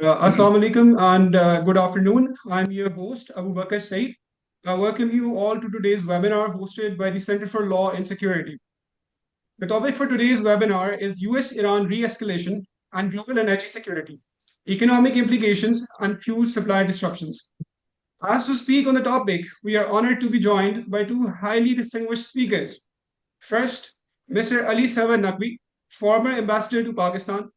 Assalamu alaikum and good afternoon. I'm your host, Abu Bakr Saeed. I welcome you all to today's webinar hosted by the Center for Law and Security. The topic for today's webinar is US Iran re escalation and global energy security, economic implications, and fuel supply disruptions. As to speak on the topic, we are honored to be joined by two highly distinguished speakers. First, Mr. Ali Savar Naqvi, former ambassador to Pakistan,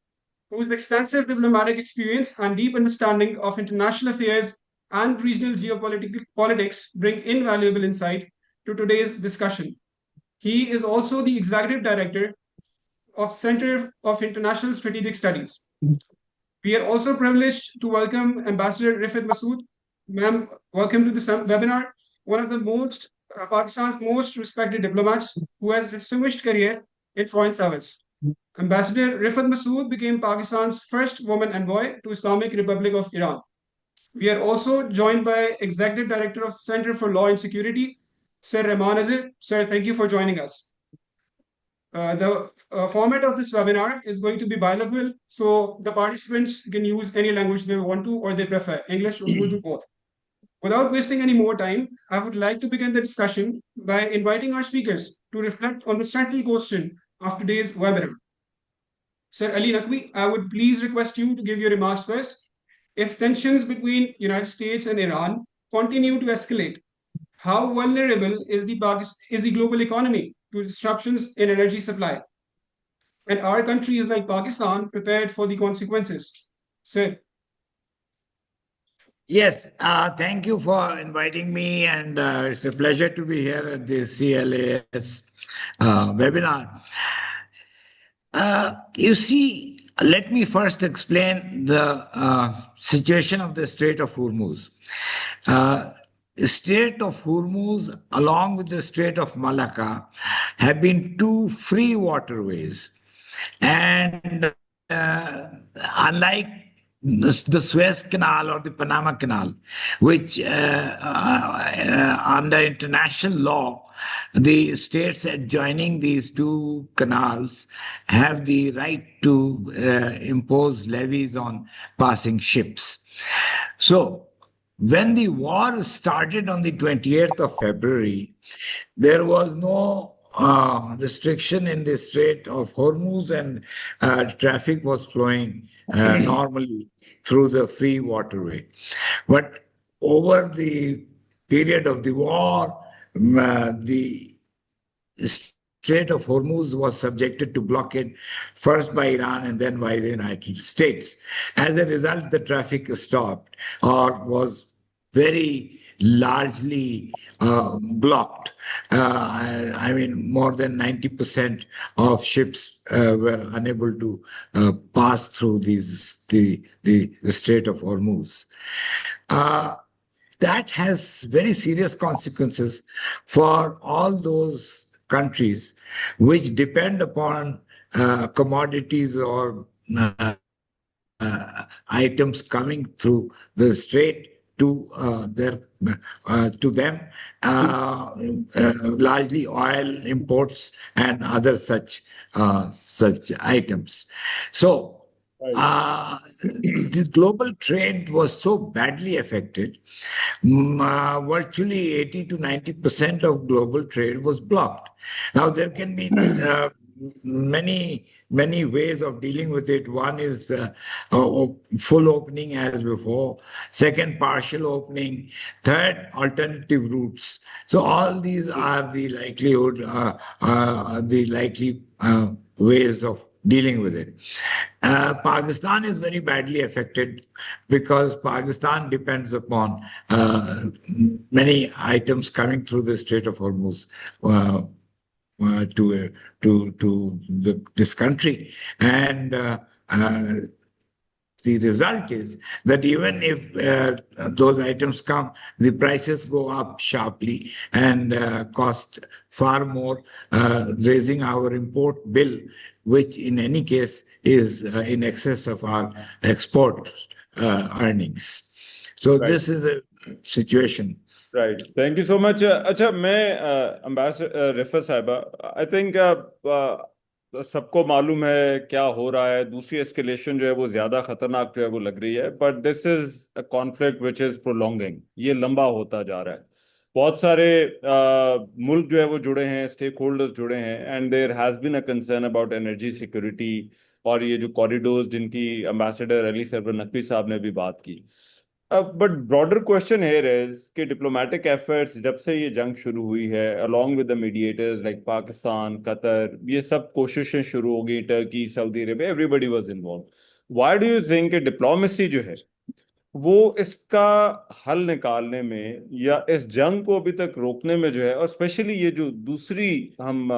whose extensive diplomatic experience and deep understanding of international affairs and regional geopolitical politics bring invaluable insight to today's discussion. He is also the executive director of Center of International Strategic Studies. We are also privileged to welcome Ambassador Rifat Masood. Ma'am, welcome to this webinar. One of the Pakistan's most respected diplomats who has a distinguished career in foreign service. Ambassador Rifat Masood became Pakistan's first woman envoy to Islamic Republic of Iran. We are also joined by Executive Director of Center for Law and Security, Sir Rahman Azir. Sir, thank you for joining us. The format of this webinar is going to be bilingual, so the participants can use any language they want to or they prefer, English or Urdu, both. Without wasting any more time, I would like to begin the discussion by inviting our speakers to reflect on the central question of today's webinar. Sir Ali Naqvi, I would please request you to give your remarks first. If tensions between United States and Iran continue to escalate, how vulnerable is the global economy to disruptions in energy supply? And are countries like Pakistan prepared for the consequences? Sir. Yes, thank you for inviting me, and it's a pleasure to be here at the CLAS webinar. You see, let me first explain the situation of the Strait of Hormuz. The Strait of Hormuz, along with the Strait of Malacca, have been two free waterways. And unlike the Suez Canal or the Panama Canal, which under international law, the states adjoining these two canals have the right to impose levies on passing ships. So, when the war started on the 28th of February, there was no restriction in the Strait of Hormuz, and traffic was flowing normally through the free waterway. But over the period of the war, the Strait of Hormuz was subjected to blockade first by Iran and then by the United States. As a result, the traffic stopped or was very largely blocked. I mean, more than 90% of ships were unable to pass through the Strait of Hormuz. That has very serious consequences for all those countries which depend upon commodities or items coming through the strait to them, largely oil imports and other such items. So the global trade was so badly affected. Virtually 80 to 90% of global trade was blocked. Now there can be many ways of dealing with it. One is full opening as before, second partial opening, third alternative routes. So all these are the likely ways of dealing with it. Pakistan is very badly affected because Pakistan depends upon many items coming through the Strait of Hormuz to this country, and the result is that even if those items come, the prices go up sharply and cost far more, raising our import bill, which in any case is in excess of our export earnings. So this is a situation. Right. Thank you so much. Acha, Ambassador Rifat Saiba, I think सबको मालूम है क्या हो रहा है, दूसरी escalation जो है वो ज्यादा खतरनाक जो है वो लग रही है, but this is a conflict which is prolonging, ये लंबा होता जा रहा है। बहुत सारे मुल्क जो है वो जुड़े हैं, स्टेक होल्डर्स जुड़े हैं, and there has been a concern about energy security, और ये जो कॉरिडोर्स जिनकी एम्बेसडर अली सरवर नकवी साहब ने भी बात की। But broader question here is कि डिप्लोमेटिक एफर्ट्स जब से ये जंग शुरू हुई है, along with the mediators like Pakistan, Qatar, ये सब कोशिशें शुरू हो गई, Turkey, Saudi Arabia, everybody was involve. Why do you think कि डिप्लोमेसी जो है वो इसका हल निकालने में या इस जंग को अभी तक रोकने में जो है, और स्पेशली ये जो दूसरी हम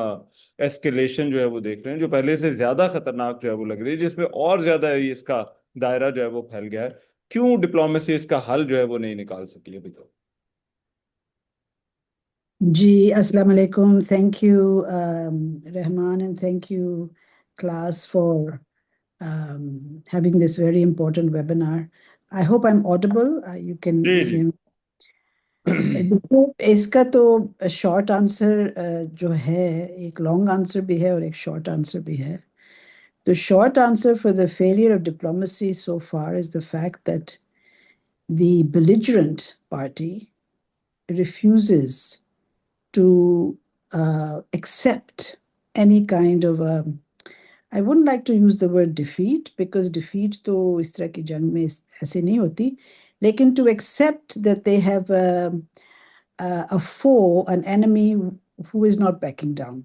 एस्केलेशन जो है वो देख रहे हैं, जो पहले से ज्यादा खतरनाक जो है वो लग रही है, जिसमें और ज्यादा इसका दायरा जो है वो फैल गया है, क्यों डिप्लोमेसी इसका हल जो है वो नहीं निकाल सकी अभी तक? जी, अस्सलाम वालेकुम. Thank you, Rahman, and thank you, class, for having this very important webinar. I hope I'm audible. You can ji ji. hear me. देखो, इसका तो शॉर्ट आंसर जो है, एक लॉन्ग आंसर भी है और एक शॉर्ट आंसर भी है. The short answer for the failure of diplomacy so far is the fact that the belligerent party refuses to accept any kind of I wouldn't like to use the word defeat, because defeat तो इस तरह की जंग में ऐसे नहीं होती, लेकिन to accept that they have a foe, an enemy who is not backing down.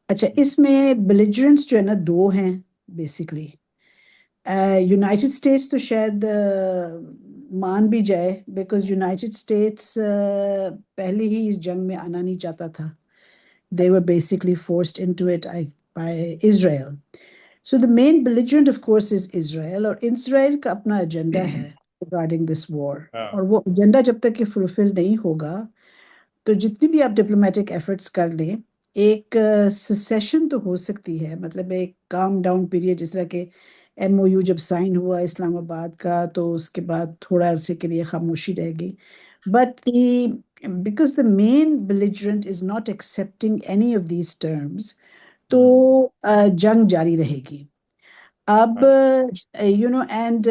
अच्छा, इसमें belligerents जो है ना, दो हैं बेसिकली. यूनाइटेड स्टेट्स तो शायद मान भी जाए, बिकॉज यूनाइटेड स्टेट्स पहले ही इस जंग में आना नहीं चाहता था. They were basically forced into it by Israel. So the main belligerent, of course, is Israel, और Israel का अपना एजेंडा है regarding this war. हाँ और वो एजेंडा जब तक ये फुलफिल नहीं होगा, तो जितनी भी आप डिप्लोमेटिक एफर्ट्स कर लें, एक सेसेशन तो हो सकती है, मतलब एक काम डाउन पीरियड, जिस तरह के एमओयू जब साइन हुआ इस्लामाबाद का, तो उसके बाद थोड़ा अरसे के लिए खामोशी रह गई. But because the main belligerent is not accepting any of these terms, तो जंग जारी रहेगी. अब एंड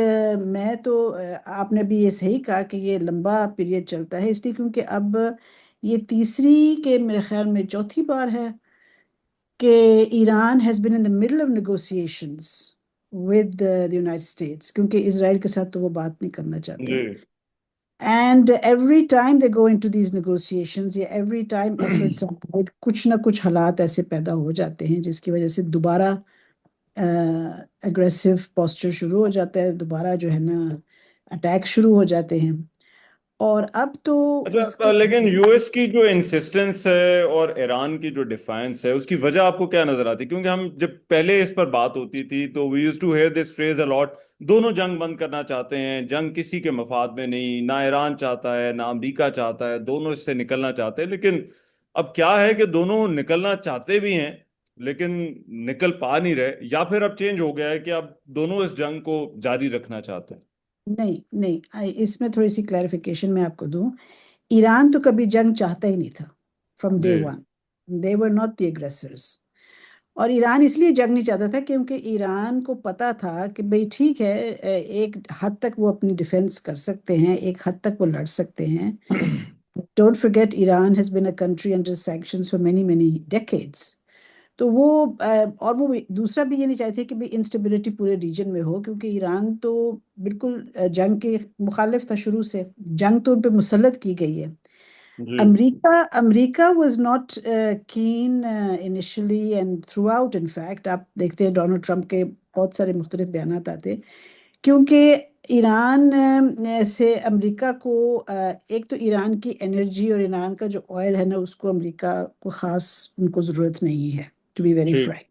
मैं तो आपने भी ये सही कहा कि ये लंबा पीरियड चलता है, इसलिए क्योंकि अब ये तीसरी के मेरे ख्याल में चौथी बार है कि Iran has been in the middle of negotiations with the United States, क्योंकि इसराइल के साथ तो वो बात नहीं करना चाहते. जी And every time they go into these negotiations, या every time efforts are made, कुछ ना कुछ हालात ऐसे पैदा हो जाते हैं जिसकी वजह से दोबारा अग्रेसिव पोस्चर शुरू हो जाता है, दोबारा जो है ना अटैक शुरू हो जाते हैं. और अब तो अच्छा, उसका लेकिन यूएस की जो इंसिस्टेंस है और ईरान की जो डिफाइंस है, उसकी वजह आपको क्या नजर आती है? क्योंकि हम जब पहले इस पर बात होती थी तो we use to hear this phrase a lot, दोनों जंग बंद करना चाहते हैं, जंग किसी के मफाद में नहीं, ना ईरान चाहता है ना अमेरिका चाहता है, दोनों इससे निकलना चाहते हैं। लेकिन अब क्या है कि दोनों निकलना चाहते भी हैं लेकिन निकल पा नहीं रहे, या फिर अब चेंज हो गया है कि अब दोनों इस जंग को जारी रखना चाहते हैं? नहीं नहीं, इसमें थोड़ी सी क्लैरिफिकेशन मैं आपको दूं. ईरान तो कभी जंग चाहता ही नहीं था फ्रॉम डे जी one. They were not the aggressors. और ईरान इसलिए जंग नहीं चाहता था क्योंकि ईरान को पता था कि भाई ठीक है, एक हद तक वो अपनी डिफेंस कर सकते हैं, एक हद तक वो लड़ सकते हैं. Don't forget, Iran has been a country under sanctions for many many decades. तो वो और वो दूसरा भी ये नहीं चाहते कि भाई इंस्टेबिलिटी पूरे रीजन में हो, क्योंकि ईरान तो बिल्कुल जंग के मुखालिफ था शुरू से. जंग तो उन पे मुसल्लत की गई है. जी America was not keen initially and throughout. In fact, आप देखते हैं डोनाल्ड ट्रंप के बहुत सारे मुख्तलिफ बयानात आते, क्योंकि ईरान से अमेरिका को एक तो ईरान की एनर्जी और ईरान का जो ऑयल है ना, उसको अमेरिका को ख़ास उनको ज़रूरत नहीं है, टू बी वेरी ठीक। फ्रैंक.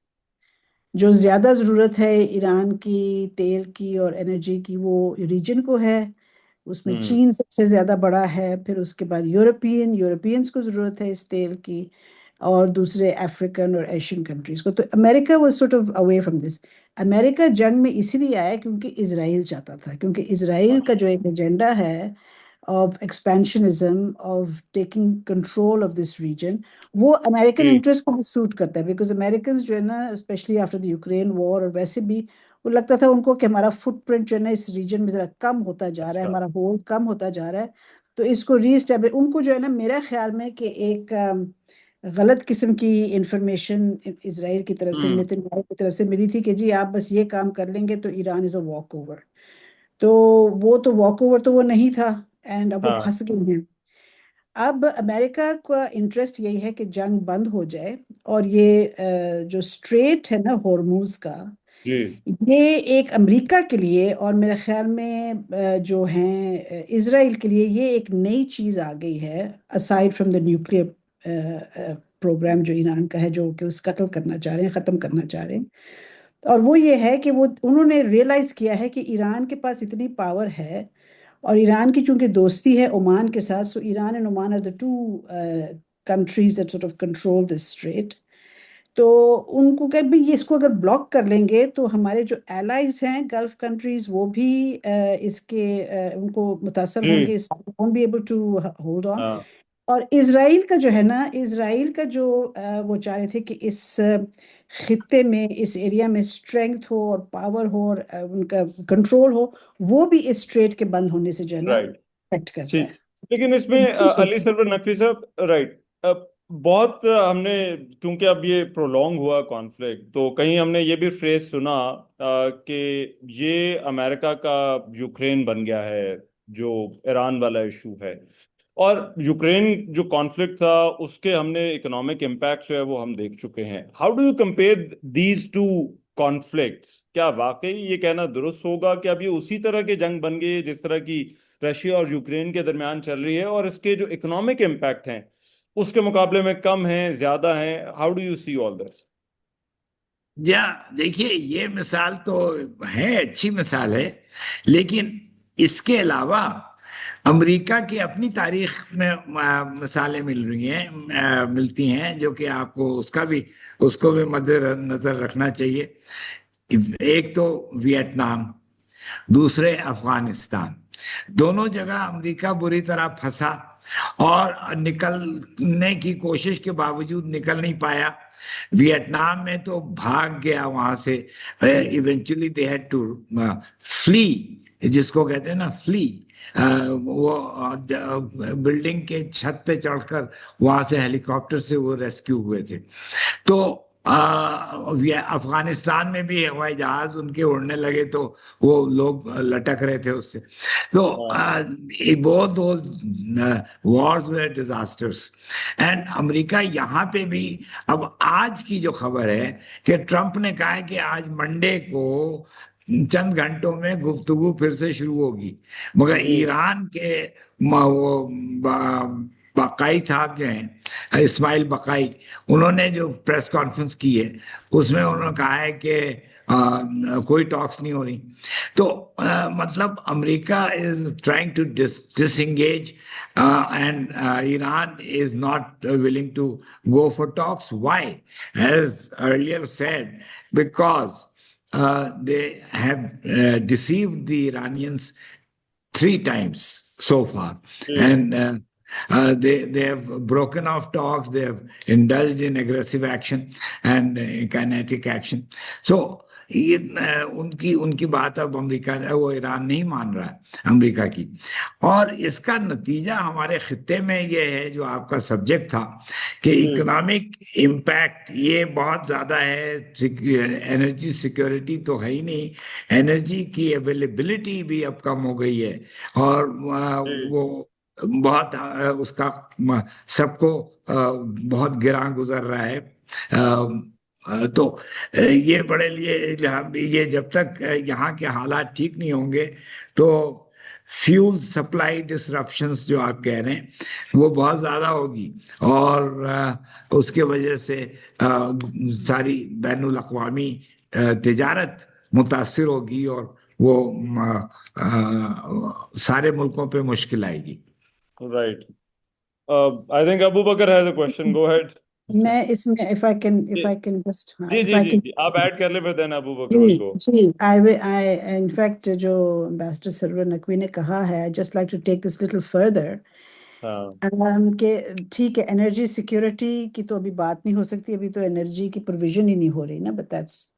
जो ज़्यादा ज़रूरत है ईरान की तेल की और एनर्जी की, वो रीजन को है. उसमें हम्म। चीन सबसे ज़्यादा बड़ा है, फिर उसके बाद यूरोपियंस को ज़रूरत है इस तेल की, और दूसरे अफ्रीकन और एशियन कंट्रीज को. तो America was sort of away from this. America जंग में इसीलिए आया क्योंकि इसराइल चाहता था, क्योंकि इसराइल का जो एक एजेंडा है of expansionism, of taking control of this region, वो अमेरिकन जी इंटरेस्ट को सूट करता है, बिकॉज अमेरिकन जो है ना, specially after the Ukraine war और वैसे भी वो लगता था उनको कि हमारा फुटप्रिंट जो है ना इस रीजन में जरा कम होता जा रहा है, अच्छा हमारा होल्ड कम होता जा रहा है, तो इसको रीस्टेब्लिश, उनको जो है ना मेरा ख्याल में कि एक गलत किस्म की इंफॉर्मेशन इसराइल की तरफ से, हम्म नेतन्याहू की तरफ से मिली थी कि जी आप बस ये काम कर लेंगे तो Iran is a walk over. तो वो तो वॉक ओवर तो वो नहीं था, एंड अब वो हाँ फंस गए हैं। अब अमेरिका का इंटरेस्ट यही है कि जंग बंद हो जाए, और ये जो स्ट्रेट है ना हॉर्मूज का, जी ये एक अमेरिका के लिए और मेरे ख्याल में जो हैं इसराइल के लिए ये एक नई चीज़ आ गई है, aside from the nuclear program जो ईरान का है, जो कि उस कत्ल करना चाह रहे हैं, ख़त्म करना चाह रहे हैं। और वो ये है कि वो उन्होंने रियलाइज किया है कि ईरान के पास इतनी पावर है, और ईरान की चूंकि दोस्ती है ओमान के साथ, so Iran and Oman are the two countries that sort of control this strait. तो उनको कह भी ये इसको अगर ब्लॉक कर लेंगे तो हमारे जो एलाइज हैं गल्फ कंट्रीज वो भी इसके उनको मुतासर जी होंगे, won't be able to hold on. हाँ और इसराइल का जो है ना, इसराइल का जो वो चाह रहे थे कि इस खित्ते में, इस एरिया में स्ट्रेंथ हो और पावर हो और उनका कंट्रोल हो, वो भी इस स्ट्रेट के बंद होने से जो है ना राइट अफेक्ट कर रहा ठीक है। लेकिन इसमें अली सरवर नकवी साहब राइट बहुत हमने क्योंकि अब ये प्रोलॉन्ग हुआ कॉन्फ्लिक्ट तो कहीं हमने ये भी फ्रेज सुना कि ये अमेरिका का यूक्रेन बन गया है जो ईरान वाला इशू है और यूक्रेन जो कॉन्फ्लिक्ट था उसके हमने इकोनॉमिक इम्पैक्ट जो है वो हम देख चुके हैं how do you compare these two conflicts क्या वाकई ये कहना दुरुस्त होगा कि अब ये उसी तरह के जंग बन गए जिस तरह की रशिया और यूक्रेन के दरमियान चल रही है और इसके जो इकोनॉमिक इम्पैक्ट हैं उसके मुकाबले में कम है ज्यादा है how do you see all this जा देखिए, ये मिसाल तो है, अच्छी मिसाल है, लेकिन इसके अलावा अमेरिका की अपनी तारीख में मिसालें मिल रही हैं, मिलती हैं, जो कि आपको उसको भी मद्देनजर रखना चाहिए। एक तो वियतनाम, दूसरे अफगानिस्तान, दोनों जगह अमेरिका बुरी तरह फंसा और निकलने की कोशिश के बावजूद निकल नहीं पाया। वियतनाम में तो भाग गया वहां से, eventually they had to flee, जिसको कहते हैं ना फ्ली, वो बिल्डिंग के छत पे चढ़कर वहां से हेलीकॉप्टर से वो रेस्क्यू हुए थे। तो अफगानिस्तान में भी हवाई जहाज उनके उड़ने लगे तो वो लोग लटक रहे थे उससे। तो both those wars were disasters, and America यहाँ पे भी। अब आज की जो खबर है कि ट्रंप ने कहा है कि आज मंडे को चंद घंटों में गुफ्तगू फिर से शुरू होगी, मगर ईरान के वो बकाई साहब जो हैं, इस्माइल बकाई, उन्होंने जो प्रेस कॉन्फ्रेंस की है उसमें उन्होंने कहा है कि कोई टॉक्स नहीं हो रही। तो मतलब America is trying to disengage and Iran is not willing to go for talks. Why? As earlier said, because they have deceived the Iranians 3 times so far, and they have broken off talks. They have indulged in aggressive action and kinetic action. So ये उनकी उनकी बात अब America, वो Iran नहीं मान रहा है अमेरिका की, और इसका नतीजा हमारे खित्ते में ये है, जो आपका सब्जेक्ट था कि इकोनॉमिक इम्पैक्ट ये बहुत ज्यादा है। एनर्जी सिक्योरिटी तो है ही नहीं, एनर्जी की अवेलेबिलिटी भी अब कम हो गई है, और वो बहुत उसका सबको बहुत गिरा गुजर रहा है। तो ये बड़े लिए ये जब तक यहाँ के हालात ठीक नहीं होंगे तो फ्यूल सप्लाई डिसरप्शंस जो आप कह रहे हैं वो बहुत ज्यादा होगी, और उसके वजह से सारी बैनुल अक़वामी तिजारत मुतासिर होगी, और वो सारे मुल्कों पे मुश्किल आएगी। Right I think Abu Bakr has a question go ahead मैं इसमें if I can just हाँ, जी if ji I ji can जी, आप ऐड कर ले फिर then Abu Bakr ji will go. जी I in fact जो एम्बेसडर सरवर नकवी ने कहा है, just like to take this little further हाँ कि ठीक है, एनर्जी सिक्योरिटी की तो अभी बात नहीं हो सकती, अभी तो एनर्जी की प्रोविजन ही नहीं हो रही ना, बट दैट्स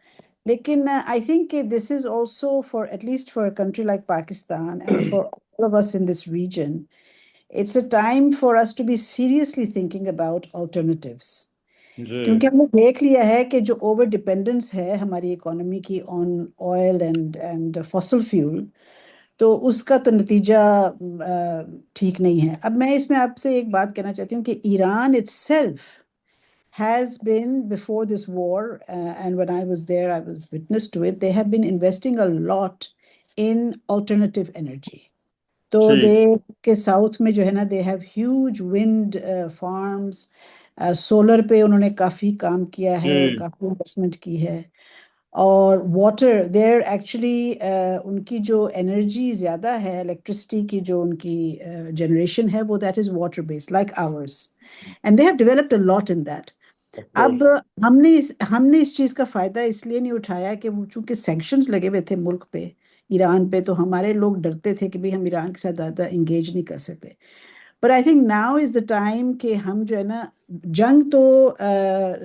लेकिन I think this is also for at least for a country like Pakistan and for all of us in this region, it's a time for us to be seriously thinking about alternatives. जी क्योंकि हमने देख लिया है कि जो over dependence है हमारी economy की on oil and fossil fuel, तो उसका तो नतीजा ठीक नहीं है। अब मैं इसमें आपसे एक बात कहना चाहती हूँ कि Iran itself has been before this war, and when I was there, I was witness to it. They have been investing a lot in alternative energy. तो ठीक दे के साउथ में जो है ना, they have huge wind farms, solar पे उन्होंने काफी काम किया है और जी काफी इन्वेस्टमेंट की है। और वाटर देयर एक्चुअली उनकी जो एनर्जी ज्यादा है, इलेक्ट्रिसिटी की जो उनकी जनरेशन है, वो that is water based like ours, and they have developed a lot in that. Of अब कोर्स हमने इस चीज का फायदा इसलिए नहीं उठाया कि वो चूंकि सैंक्शंस लगे हुए थे मुल्क पे, ईरान पे, तो हमारे लोग डरते थे कि भाई हम ईरान के साथ ज्यादा इंगेज नहीं कर सकते। But I think now is the time कि हम जो है ना, जंग तो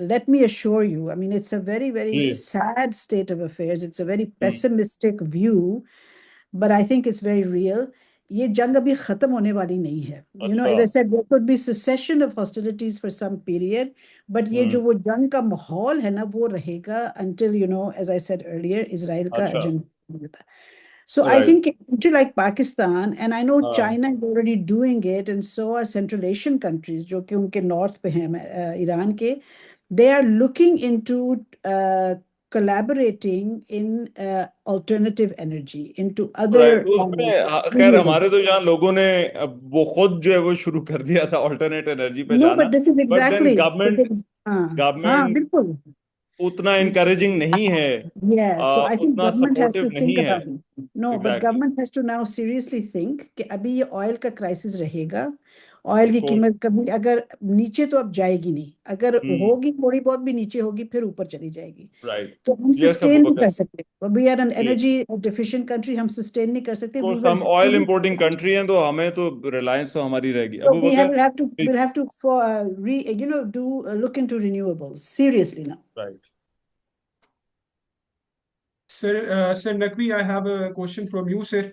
let me assure you, I mean it's a very very जी sad state of affairs, it's a very hmm, pessimistic view, but I think it's very real. ये जंग अभी खत्म होने वाली नहीं है। यू नो, अच्छा as I said, there could be cessation of hostilities for some period, but ये जो हम्म वो जंग का माहौल है ना, वो रहेगा until, you know, as I said earlier, Israel का अच्छा agenda. So I right think a country like Pakistan, and I know हाँ China is already doing it, and so are Central Asian countries, जो कि उनके north पे हैं, Iran के, they are looking into uh, collaborating in alternative energy, into other right उसमें खैर renewables. हमारे तो यहाँ लोगों ने अब वो खुद जो है वो शुरू कर दिया था ऑल्टरनेट एनर्जी पे No, जाना। but this is but then exactly, government हाँ गवर्नमेंट बिल्कुल। उतना It's इनकरेजिंग नहीं है, Yeah, so I think उतना government has supportive to think नहीं है। about it. No, but exactly government has to now seriously think कि अभी ये ऑयल का क्राइसिस रहेगा, ऑयल ऑफ की कोर्स कीमत कभी अगर नीचे तो अब जाएगी नहीं, अगर हम्म होगी थोड़ी बहुत भी नीचे होगी, फिर ऊपर चली जाएगी, राइट तो हम यस अबू सस्टेन नहीं बकर कर सकते। वी आर एन जी एनर्जी डिफिशिएंट कंट्री, हम सस्टेन नहीं कर सकते। वी कोर्स विल हम ऑयल इंपोर्टिंग कंट्री हैं तो हमें तो रिलायंस तो हमारी रहेगी। so Abu we Bakr have to please we'll have to for you know, do look into renewables seriously now. Right sir Naqvi, I have a question from you sir.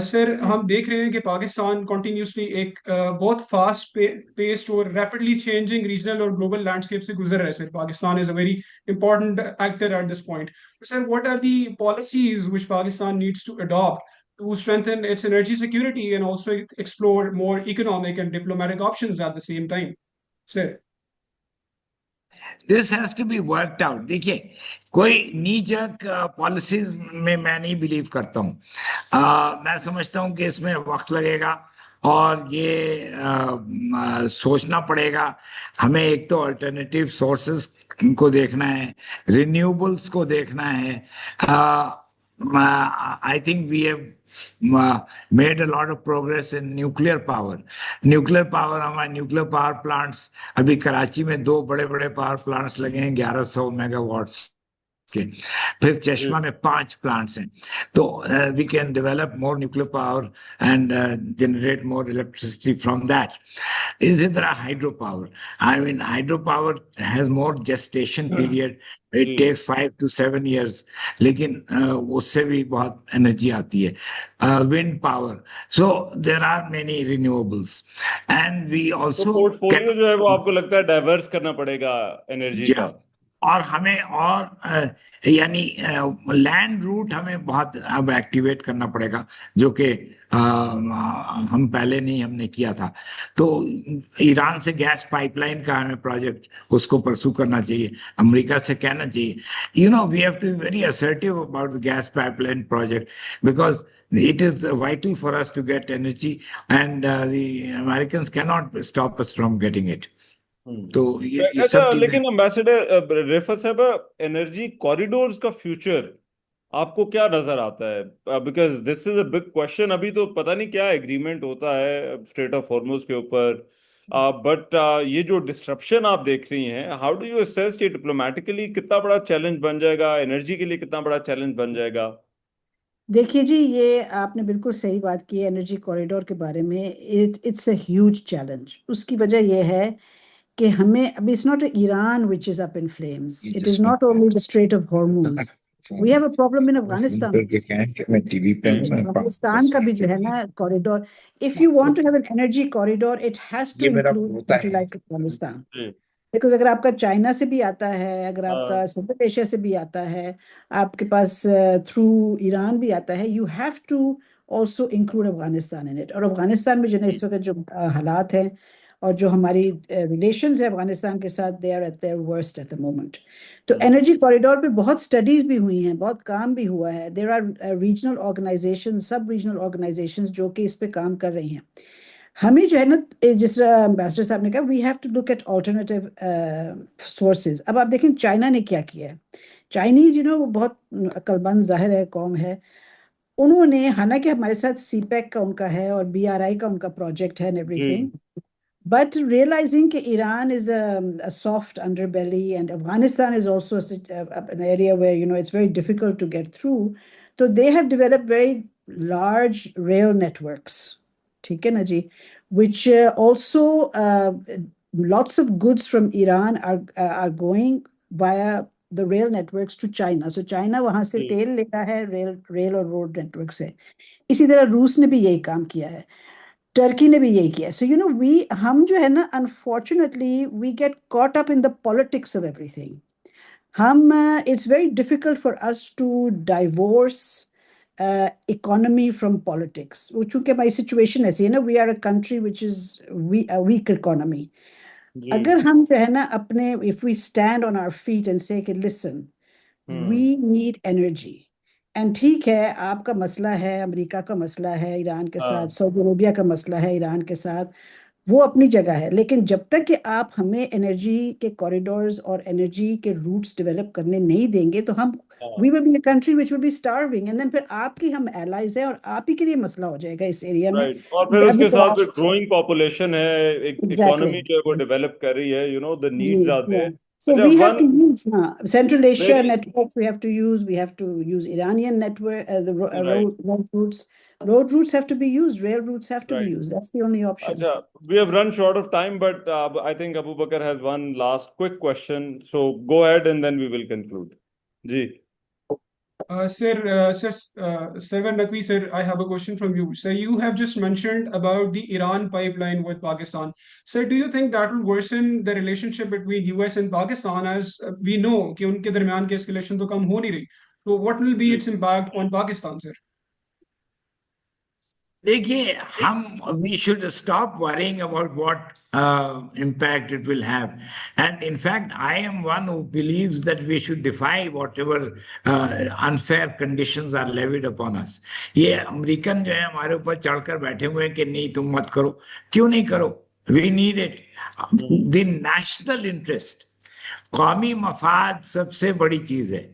Sir, हम देख रहे हैं कि पाकिस्तान कंटिन्यूसली एक बहुत फास्ट पेस्ड और रैपिडली चेंजिंग रीजनल और global landscape से गुजर रहा है sir. Pakistan is a very important actor at this point. Sir, what are the policies which Pakistan needs to adopt to strengthen its energy security and also explore more economic and diplomatic options at the same time, sir? This has to be worked out. देखिए, कोई नीजक policies में मैं नहीं believe करता हूँ। मैं समझता हूँ कि इसमें वक्त लगेगा और ये सोचना पड़ेगा। हमें एक तो अल्टरनेटिव सोर्सेस को देखना है, रिन्यूएबल्स को देखना है। I think we have made a lot of progress in nuclear power. हमारे न्यूक्लियर पावर प्लांट्स, अभी कराची में 2 बड़े बड़े पावर प्लांट्स लगे हैं 1100 मेगावाट्स के। फिर जी चश्मा में 5 प्लांट्स हैं। तो we can develop more nuclear power and generate more electricity from that. इसी तरह hydro power, I mean hydro power has more gestation period, it जी टेक्स 5 to 7 years, लेकिन उससे भी बहुत एनर्जी आती है। Wind power, so there are many renewables and we तो ऑल्सो पोर्टफोलियो कैन। जो है वो आपको लगता है डाइवर्स करना पड़ेगा एनर्जी जी का। हाँ। और हमें और यानी लैंड रूट हमें बहुत अब एक्टिवेट करना पड़ेगा, जो कि हम पहले नहीं हमने किया था। तो ईरान से गैस पाइपलाइन का हमें प्रोजेक्ट उसको परसू करना चाहिए, अमेरिका से कहना चाहिए। You know, we have to be very assertive about the gas pipeline project because it is vital for us to get energy, and the Americans cannot stop us from getting it. तो ये अच्छा सब चीजें। लेकिन ambassador Rifat साहब, energy corridors का future आपको क्या नजर आता है? Because this is a big question. अभी तो पता नहीं क्या एग्रीमेंट होता है स्ट्रेट ऑफ हॉर्मुज के ऊपर, बट ये जो डिस्ट्रप्शन आप देख रही हैं, हाउ डू यू असेस ये डिप्लोमेटिकली कितना बड़ा चैलेंज बन जाएगा, एनर्जी के लिए कितना बड़ा चैलेंज बन जाएगा? देखिए जी, ये आपने बिल्कुल सही बात की है एनर्जी कॉरिडोर के बारे में। It's a huge challenge. उसकी वजह यह है कि हमें अभी, it's not Iran which is up in flames, it is not only the strait of Hormuz, we have a problem in Afghanistan. Afghanistan का भी जो है ना corridor, if you want to have an energy corridor it has to include country like Afghanistan. जी। Because अगर आपका China से भी आता है, अगर आपका हाँ। सेंट्रल एशिया से भी आता है, आपके पास थ्रू ईरान भी आता है, you have to also include Afghanistan in it. और अफगानिस्तान में जो है इस वक्त जो हालात हैं और जो हमारी रिलेशंस है अफगानिस्तान के साथ, they are at their worst at the moment. तो एनर्जी कॉरिडोर पे बहुत स्टडीज भी हुई हैं, बहुत काम भी हुआ है। देर आर रीजनल ऑर्गेनाइजेशन, सब रीजनल ऑर्गेनाइजेशन जो कि इस पे काम कर रही हैं। हमें जो है ना, जिस तरह एम्बेसडर साहब ने कहा, we have to look at alternative sources. अब आप देखें चाइना ने क्या किया है। चाइनीज वो बहुत अक्लमंद जाहिर है कौम है। उन्होंने, हालांकि हमारे साथ सीपैक का उनका है और BRI का उनका प्रोजेक्ट है and everything, but realizing that Iran is a soft underbelly and Afghanistan is also an area where it's very difficult to get through, so they have developed very large rail networks, ठीक है ना जी, which also lots of goods from Iran are going via the rail networks to China. So China वहां से तेल लेता है rail और road network से। इसी तरह रूस ने भी यही काम किया है, टर्की ने भी यही किया। सो वी, हम जो है ना, unfortunately we get caught up in the politics of everything. हम, it's very difficult for us to divorce economy from politics. वो चूंकि हमारी सिचुएशन ऐसी है ना, we are a country which is weak economy. अगर हम जो है ना अपने, if we stand on our feet and say कि listen, we need energy, and ठीक है आपका मसला है, अमेरिका का मसला है ईरान के साथ, सऊदी अरेबिया का मसला है ईरान के साथ, वो अपनी जगह है। लेकिन जब तक कि आप हमें एनर्जी के कॉरिडोर्स और एनर्जी के रूट्स डेवलप करने नहीं देंगे तो हम, we will be a country which will be starving, and then फिर आपकी हम एलाइज है और आप ही के लिए मसला हो जाएगा इस एरिया में। राइट। और फिर अभी उसके तो साथ आप, जो ग्रोइंग पॉपुलेशन है, एक एग्जैक्टली, इकोनॉमी जो है वो डेवलप कर रही है, the needs are there. so अच्छा, we have one to use Central Asia very networks. We have to use Iranian network, the right, road routes. Road routes have to be used. Rail routes have to be right. used. That's the only option. अच्छा, we have run short of time, but I think Abu Bakr has one last quick question, so go ahead and then we will conclude. जी। Sarwar Naqvi, sir, I have a question from you. Sir, you have just mentioned about the Iran pipeline with Pakistan. Sir, do you think that will worsen the relationship between US and Pakistan, as we know कि उनके दरमियान की escalation तो कम हो नहीं रही? So what will be its impact on Pakistan, sir? देखिए, हम we should stop worrying about what impact it will have, and in fact I am one who believes that we should defy whatever unfair conditions are levied upon us. ये American जो है हमारे ऊपर चढ़कर बैठे हुए हैं कि नहीं तुम मत करो। क्यों नहीं करो? We need it. The national interest, कौमी मफाद सबसे बड़ी चीज है।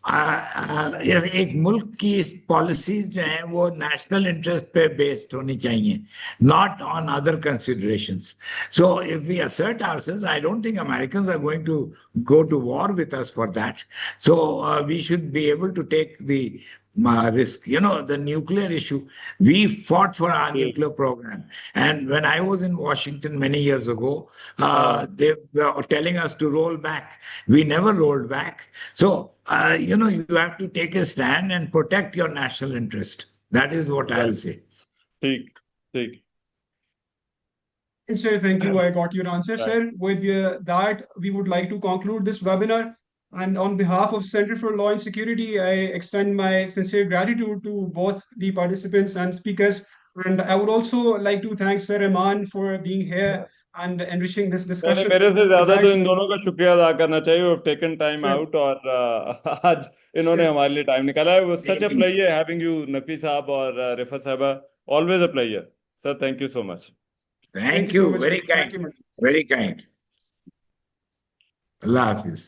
एक मुल्क की पॉलिसीज जो है वो नेशनल इंटरेस्ट पे बेस्ड होनी चाहिए, not on other considerations. So if we assert ourselves, I don't think Americans are going to go to war with us for that. So we should be able to take the risk. The nuclear issue, we fought for our nuclear program, and when I was in Washington many years ago, they were telling us to roll back. We never rolled back. So you have to take a stand and protect your national interest. That is what I'll say. ठीक, ठीक। Sir, thank you. I got your answer, sir. With that, we would like to conclude this webinar. And on behalf of Center for Law and Security, I extend my sincere gratitude to both the participants and speakers. And I would also like to thank Sir Rahman for being here and enriching this discussion. मेरे से ज्यादा तो इन Sir. दोनों का शुक्रिया अदा करना चाहिए, who have taken time Sure. out, और आज इन्होंने हमारे लिए टाइम निकाला है। वो such a pleasure having you, Naqvi साहब और रिफत साहबा, always a pleasure sir. Thank you so much. Thank you so you. much, Very sir. Thank kind. you, madam. Very kind. Allah Hafiz.